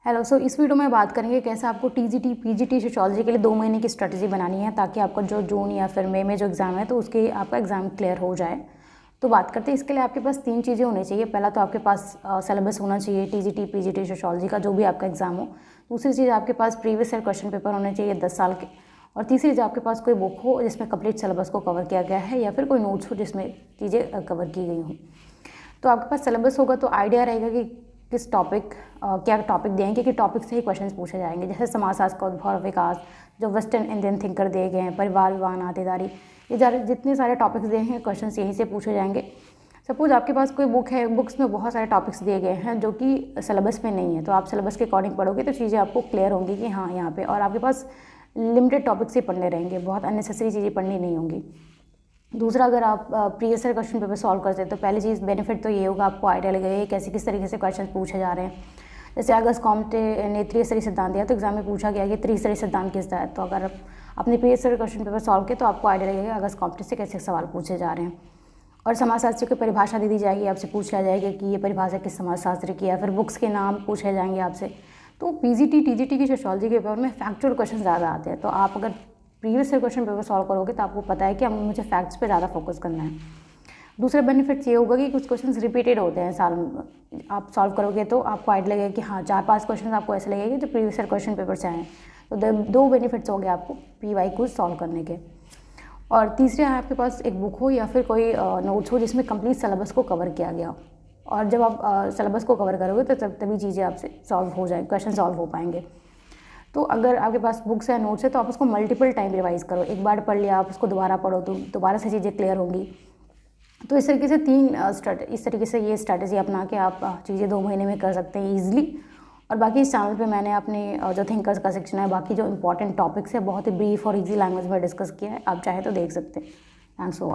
Hello, इस video में बात करेंगे कैसे आपको टीजीटी पीजीटी सोशियोलॉजी के लिए 2 महीने की स्ट्रेटजी बनानी है ताकि आपका जो जून या फिर मई में जो एग्ज़ाम है तो उसके आपका एग्ज़ाम क्लियर हो जाए। तो बात करते हैं इसके लिए आपके पास 3 चीज़ें होनी चाहिए। पहला तो आपके पास सिलेबस होना चाहिए टीजीटी पीजीटी सोशियोलॉजी का जो भी आपका एग्ज़ाम हो। दूसरी चीज़ आपके पास प्रीवियस ईयर क्वेश्चन पेपर होने चाहिए 10 साल के। और तीसरी चीज़ आपके पास कोई बुक हो जिसमें कंप्लीट सिलेबस को कवर किया गया है या फिर कोई नोट्स हो जिसमें चीज़ें कवर की गई हों। तो आपके पास सिलेबस होगा तो आइडिया रहेगा कि किस टॉपिक क्या टॉपिक देंगे कि टॉपिक से ही क्वेश्चंस पूछे जाएंगे। जैसे समाजशास्त्र का उद्भव और विकास, जो वेस्टर्न इंडियन थिंकर दिए गए हैं, परिवार विवाह नातेदारी, ये जितने सारे टॉपिक्स दिए हैं क्वेश्चंस यहीं से पूछे जाएंगे। सपोज आपके पास कोई बुक है, बुक्स में बहुत सारे टॉपिक्स दिए गए हैं जो कि सिलेबस में नहीं है, तो आप सिलेबस के अकॉर्डिंग पढ़ोगे तो चीज़ें आपको क्लियर होंगी कि हाँ यहाँ पे, और आपके पास लिमिटेड टॉपिक्स ही पढ़ने रहेंगे, बहुत अननेसेसरी चीज़ें पढ़नी नहीं होंगी। दूसरा, अगर आप previous year question paper solve करते हैं तो पहली चीज़ बेनिफिट तो ये होगा, आपको आइडिया लगेगा कैसे किस तरीके से क्वेश्चन पूछे जा रहे हैं। जैसे अगस्त कॉम्टे ने त्रिस्तरीय सिद्धांत दिया तो एग्जाम में पूछा गया कि त्रिस्तरीय सिद्धांत किसका है। तो अगर अपने previous year question paper solve किए तो आपको आइडिया लगेगा अगस्त कॉम्टे से कैसे सवाल पूछे जा रहे हैं। और समाजशास्त्र की परिभाषा दे दी जाएगी, आपसे पूछ लिया जाएगा कि ये परिभाषा किस समाजशास्त्र की है, फिर बुक्स के नाम पूछे जाएंगे आपसे। तो पीजीटी टीजीटी की सोशियोलॉजी के पेपर में फैक्चुअल क्वेश्चन ज़्यादा आते हैं, तो आप अगर previous year question paper solve करोगे तो आपको पता है कि अब मुझे फैक्ट्स पे ज़्यादा फोकस करना है। दूसरा बेनिफिट ये होगा कि कुछ क्वेश्चंस रिपीटेड होते हैं साल में, आप सॉल्व करोगे तो आपको आइडिया लगेगा कि हाँ 4-5 क्वेश्चन आपको ऐसे लगेंगे जो प्रीवियस ईयर क्वेश्चन पेपर से आए हैं। तो 2 बेनिफिट्स हो गए आपको पीवाई को सॉल्व करने के। और तीसरे, आपके पास एक बुक हो या फिर कोई नोट्स हो जिसमें कंप्लीट सिलेबस को कवर किया गया हो। और जब आप सिलेबस को कवर करोगे तो तभी चीज़ें आपसे सॉल्व हो जाए, क्वेश्चन सॉल्व हो पाएंगे। तो अगर आपके पास बुक्स या नोट्स है तो आप उसको मल्टीपल टाइम रिवाइज करो। एक बार पढ़ लिया, आप उसको दोबारा पढ़ो तो दोबारा से चीज़ें क्लियर होंगी। तो इस तरीके से इस तरीके से ये स्ट्रैटेजी अपना के आप चीज़ें 2 महीने में कर सकते हैं ईजिली। और बाकी इस चैनल पे मैंने अपने जो थिंकर्स का सेक्शन है, बाकी जो इंपॉर्टेंट टॉपिक्स है बहुत ही ब्रीफ और ईजी लैंग्वेज में डिस्कस किया है, आप चाहे तो देख सकते हैं। Thanks for